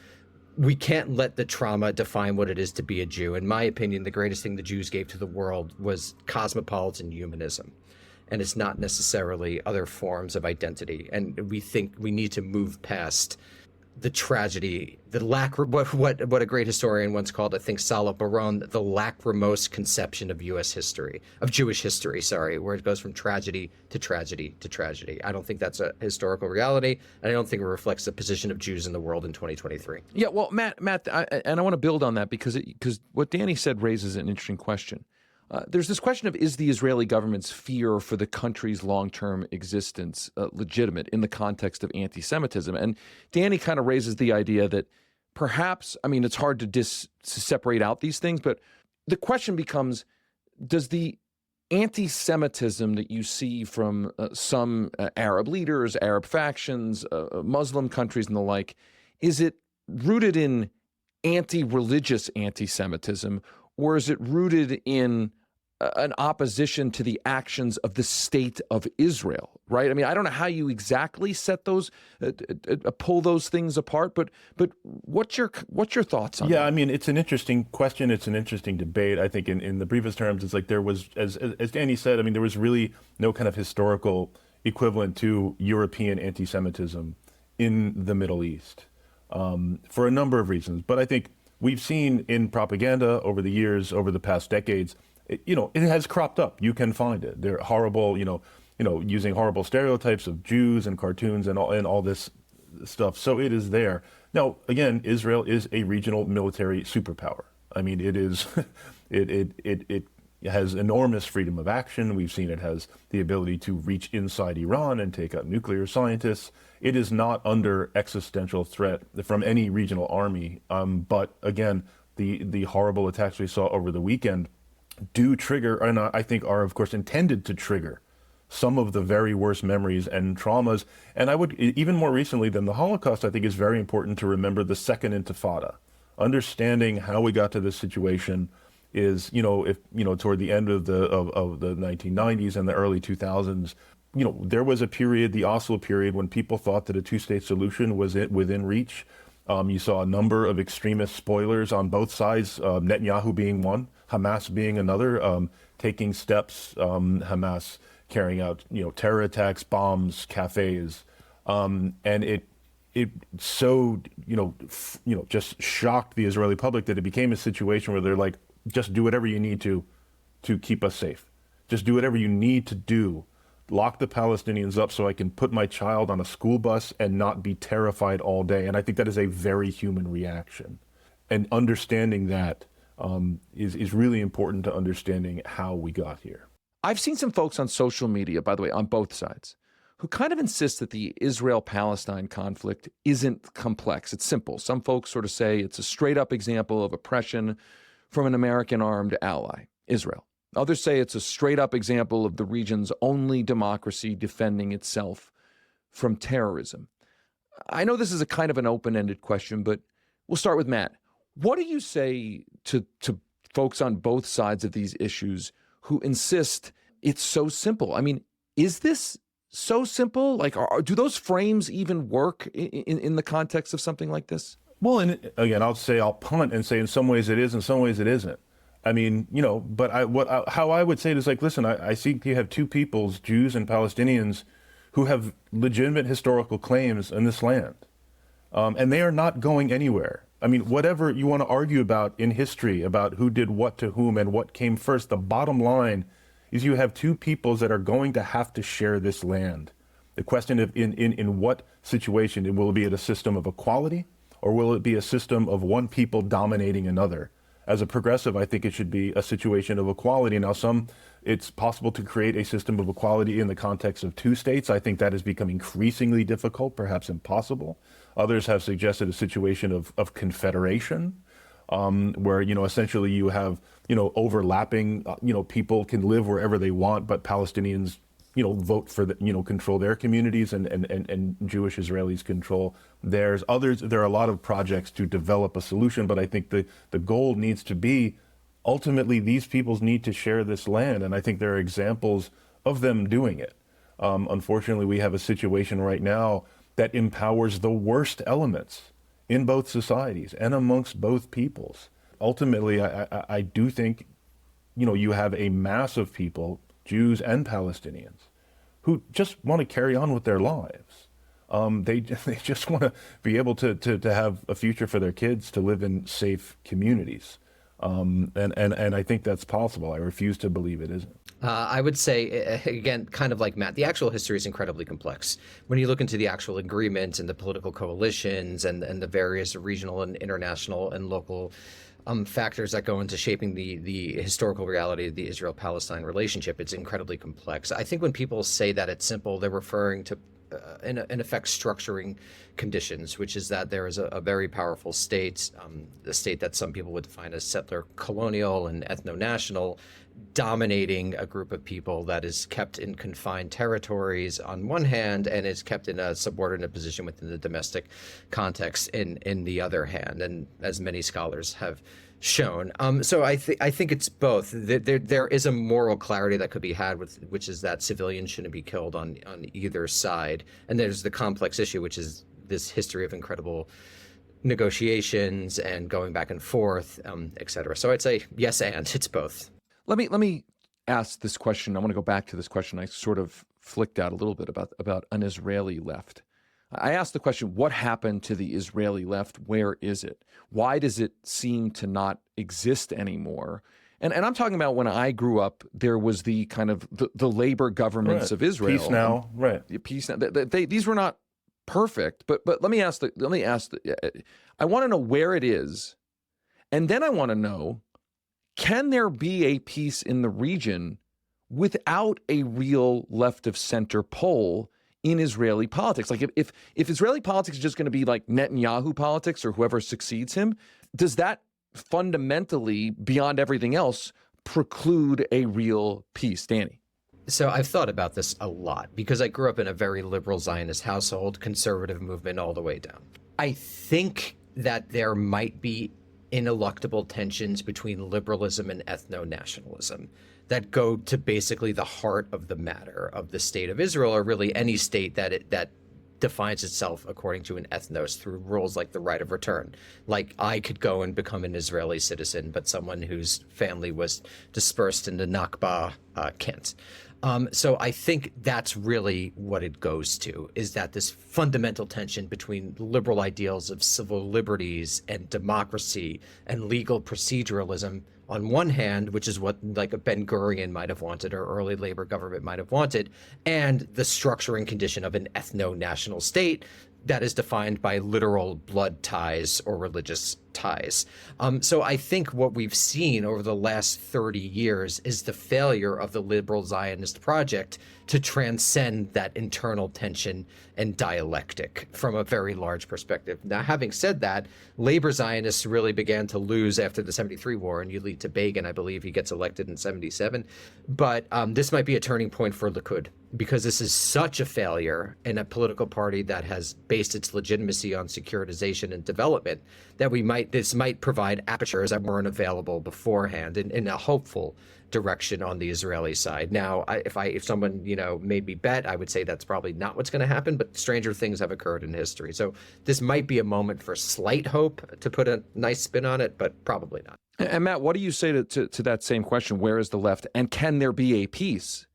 We can't let the trauma define what it is to be a Jew. In my opinion, the greatest thing the Jews gave to the world was cosmopolitan humanism. And it's not necessarily other forms of identity. And we think we need to move past the tragedy, the what a great historian once called, I think Salah Baron, the lachrymose conception of U.S. history, of Jewish history, where it goes from tragedy to tragedy to tragedy. I don't think that's a historical reality, and I don't think it reflects the position of Jews in the world in 2023. Yeah, well, Matt, I want to build on that because what Danny said raises an interesting question. There's this question of, is the Israeli government's fear for the country's long-term existence legitimate in the context of anti-Semitism? And Danny kind of raises the idea that perhaps, I mean, it's hard to separate out these things, but the question becomes, does the anti-Semitism that you see from some Arab leaders, Arab factions, Muslim countries and the like, is it rooted in anti-religious anti-Semitism, or is it rooted in an opposition to the actions of the state of Israel, right? I mean, I don't know how you exactly set those, pull those things apart, but what's your thoughts on that? Yeah, I mean, it's an interesting question. It's an interesting debate. I think in the briefest terms, it's like there was, as Danny said, I mean, there was really no kind of historical equivalent to European anti-Semitism in the Middle East for a number of reasons. But I think we've seen in propaganda over the years, over the past decades, it has cropped up. You can find it. They're horrible, using horrible stereotypes of Jews and cartoons and all this stuff. So it is there. Now, again, Israel is a regional military superpower. I mean, it is, it has enormous freedom of action. We've seen it has the ability to reach inside Iran and take out nuclear scientists. It is not under existential threat from any regional army. But again, the horrible attacks we saw over the weekend do trigger, and I think are, of course, intended to trigger some of the very worst memories and traumas. And I would, even more recently than the Holocaust, I think it's very important to remember the Second Intifada. Understanding how we got to this situation is, toward the end of the 1990s and the early 2000s, there was a period, the Oslo period, when people thought that a two-state solution was within reach. You saw a number of extremist spoilers on both sides, Netanyahu being one, Hamas being another, taking steps, Hamas carrying out, terror attacks, bombs, cafes, and it so, just shocked the Israeli public that it became a situation where they're like, just do whatever you need to keep us safe. Just do whatever you need to do. Lock the Palestinians up so I can put my child on a school bus and not be terrified all day. And I think that is a very human reaction. And understanding that is really important to understanding how we got here. I've seen some folks on social media, by the way, on both sides, who kind of insist that the Israel-Palestine conflict isn't complex. It's simple. Some folks sort of say it's a straight-up example of oppression from an American armed ally, Israel. Others say it's a straight-up example of the region's only democracy defending itself from terrorism. I know this is a kind of an open-ended question, but we'll start with Matt. What do you say to folks on both sides of these issues who insist it's so simple? I mean, is this so simple? Like, do those frames even work in the context of something like this? Well, and again, I'll punt and say in some ways it is, in some ways it isn't. I mean, but how I would say it is like, listen, I see you have two peoples, Jews and Palestinians, who have legitimate historical claims in this land. And they are not going anywhere. I mean, whatever you want to argue about in history, about who did what to whom and what came first, the bottom line is you have two peoples that are going to have to share this land. The question of in what situation, will it be a system of equality, or will it be a system of one people dominating another? As a progressive, I think it should be a situation of equality. Now, it's possible to create a system of equality in the context of two states. I think that has become increasingly difficult, perhaps impossible. Others have suggested a situation of confederation, where, essentially you have, overlapping, people can live wherever they want, but Palestinians, vote for control their communities, and Jewish Israelis control theirs. There are a lot of projects to develop a solution, but I think the goal needs to be, ultimately, these peoples need to share this land, and I think there are examples of them doing it. Unfortunately, we have a situation right now that empowers the worst elements in both societies and amongst both peoples. Ultimately, I do think, you have a mass of people, Jews and Palestinians, who just want to carry on with their lives. They just want to be able to have a future for their kids, to live in safe communities. And I think that's possible. I refuse to believe it isn't. I would say, again, kind of like Matt, the actual history is incredibly complex. When you look into the actual agreements and the political coalitions and the various regional and international and local factors that go into shaping the historical reality of the Israel-Palestine relationship, it's incredibly complex. I think when people say that it's simple, they're referring to in effect structuring conditions, which is that there is a very powerful state, a state that some people would define as settler colonial and ethno-national, dominating a group of people that is kept in confined territories on one hand and is kept in a subordinate position within the domestic context in the other hand, and as many scholars have shown. So I think it's both. There is a moral clarity that could be had with, which is that civilians shouldn't be killed on either side, and there's the complex issue, which is this history of incredible negotiations and going back and forth, et cetera. So I'd say yes, and it's both. Let me ask this question. I want to go back to this question I sort of flicked out a little bit about an Israeli left. I asked the question, what happened to the Israeli left? Where is it? Why does it seem to not exist anymore? And I'm talking about when I grew up, there was the kind of the labor governments of Israel. Peace now, right? Peace now. These were not perfect, but let me ask I want to know where it is, and then I want to know, can there be a peace in the region without a real left of center pole in Israeli politics? Like if Israeli politics is just going to be like Netanyahu politics or whoever succeeds him, does that fundamentally, beyond everything else, preclude a real peace? Danny? So I've thought about this a lot because I grew up in a very liberal Zionist household, conservative movement all the way down. I think that there might be ineluctable tensions between liberalism and ethno-nationalism that go to basically the heart of the matter of the state of Israel, or really any state that defines itself according to an ethnos through rules like the right of return. Like I could go and become an Israeli citizen, but someone whose family was dispersed in the Nakba can't. So I think that's really what it goes to, is that this fundamental tension between liberal ideals of civil liberties and democracy and legal proceduralism on one hand, which is what like a Ben-Gurion might have wanted or early labor government might have wanted, and the structuring condition of an ethno-national state that is defined by literal blood ties or religious ties. So I think what we've seen over the last 30 years is the failure of the liberal Zionist project to transcend that internal tension and dialectic from a very large perspective. Now, having said that, labor Zionists really began to lose after the 73 war, and you lead to Begin. I believe he gets elected in 77. But this might be a turning point for Likud, because this is such a failure in a political party that has based its legitimacy on securitization and development that this might provide apertures that weren't available beforehand in a hopeful direction on the Israeli side. Now, if someone made me bet, I would say that's probably not what's going to happen, but stranger things have occurred in history. So this might be a moment for slight hope, to put a nice spin on it, but probably not. And Matt, what do you say to that same question? Where is the left, and can there be a peace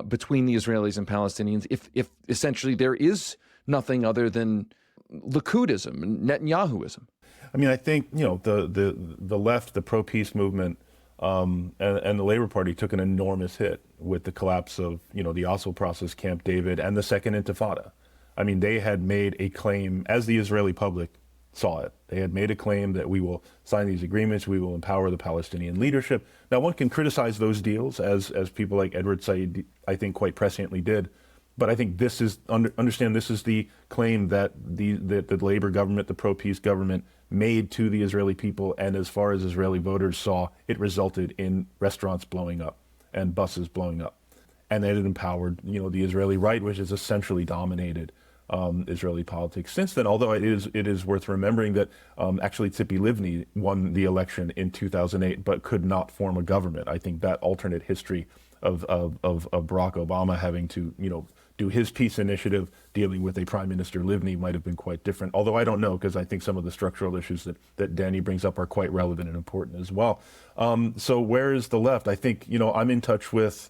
between the Israelis and Palestinians if essentially there is nothing other than Likudism and Netanyahuism? I mean, I think the left, the pro-peace movement, and the Labor Party took an enormous hit with the collapse of the Oslo process, Camp David, and the Second Intifada. I mean, they had made a claim, as the Israeli public saw it. They had made a claim that we will sign these agreements, we will empower the Palestinian leadership. Now, one can criticize those deals, as people like Edward Said, I think, quite presciently did. But I think this is understand this is the claim that the Labor government, the pro-peace government, made to the Israeli people, and as far as Israeli voters saw, it resulted in restaurants blowing up and buses blowing up, and that it empowered the Israeli right, which has essentially dominated Israeli politics since then. Although it is worth remembering that actually Tzipi Livni won the election in 2008, but could not form a government. I think that alternate history of Barack Obama having to do his peace initiative dealing with a Prime Minister Livni might have been quite different. Although I don't know, because I think some of the structural issues that Danny brings up are quite relevant and important as well. So where is the left? I think, I'm in touch with,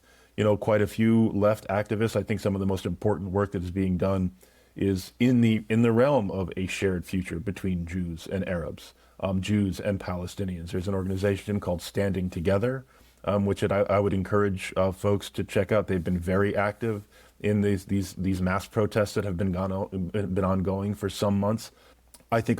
quite a few left activists. I think some of the most important work that is being done is in the realm of a shared future between Jews and Arabs, Jews and Palestinians. There's an organization called Standing Together, which I would encourage folks to check out. They've been very active in these mass protests that have been ongoing for some months. I think,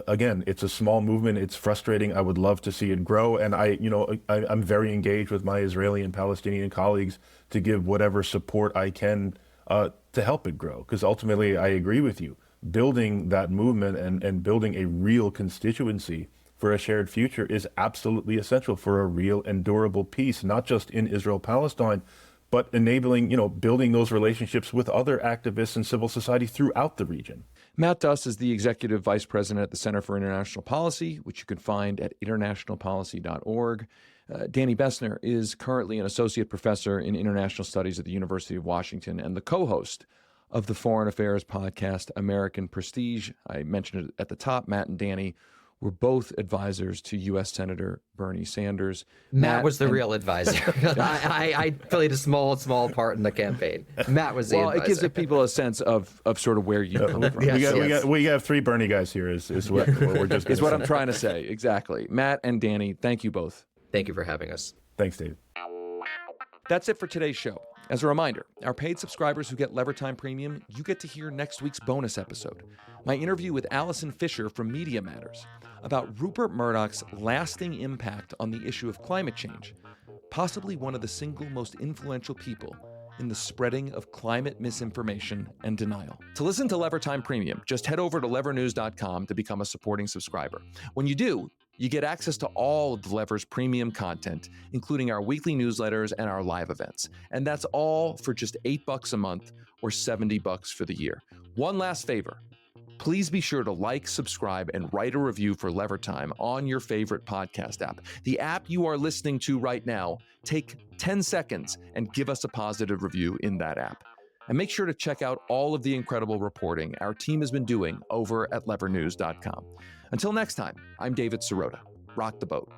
again, it's a small movement. It's frustrating. I would love to see it grow. And I'm very engaged with my Israeli and Palestinian colleagues to give whatever support I can to help it grow. Because ultimately, I agree with you. Building that movement and building a real constituency for a shared future is absolutely essential for a real and durable peace, not just in Israel-Palestine, but enabling, building those relationships with other activists and civil society throughout the region. Matt Duss is the Executive Vice President at the Center for International Policy, which you can find at internationalpolicy.org. Danny Bessner is currently an Associate Professor in International Studies at the University of Washington and the co-host of the Foreign Affairs podcast, American Prestige. I mentioned it at the top. Matt and Danny were both advisors to U.S. Senator Bernie Sanders. Matt was the real advisor. I played a small part in the campaign. Matt was the advisor. Well, it gives people a sense of sort of where you come from. We got three Bernie guys here is what we're just is what I'm trying to say. Exactly. Matt and Danny, thank you both. Thank you for having us. Thanks, Dave. That's it for today's show. As a reminder, our paid subscribers who get Levertime Premium, you get to hear next week's bonus episode. My interview with Allison Fisher from Media Matters about Rupert Murdoch's lasting impact on the issue of climate change, possibly one of the single most influential people in the spreading of climate misinformation and denial. To listen to Levertime Premium, just head over to levernews.com to become a supporting subscriber. When you do, you get access to all of the Lever's premium content, including our weekly newsletters and our live events. And that's all for just $8 a month or $70 for the year. One last favor. Please be sure to like, subscribe, and write a review for Levertime on your favorite podcast app. The app you are listening to right now, take 10 seconds and give us a positive review in that app. And make sure to check out all of the incredible reporting our team has been doing over at levernews.com. Until next time, I'm David Sirota. Rock the boat.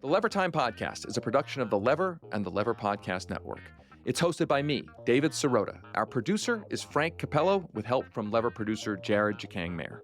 The Levertime Podcast is a production of The Lever and the Lever Podcast Network. It's hosted by me, David Sirota. Our producer is Frank Capello, with help from Lever producer Jared Jacang Mayer.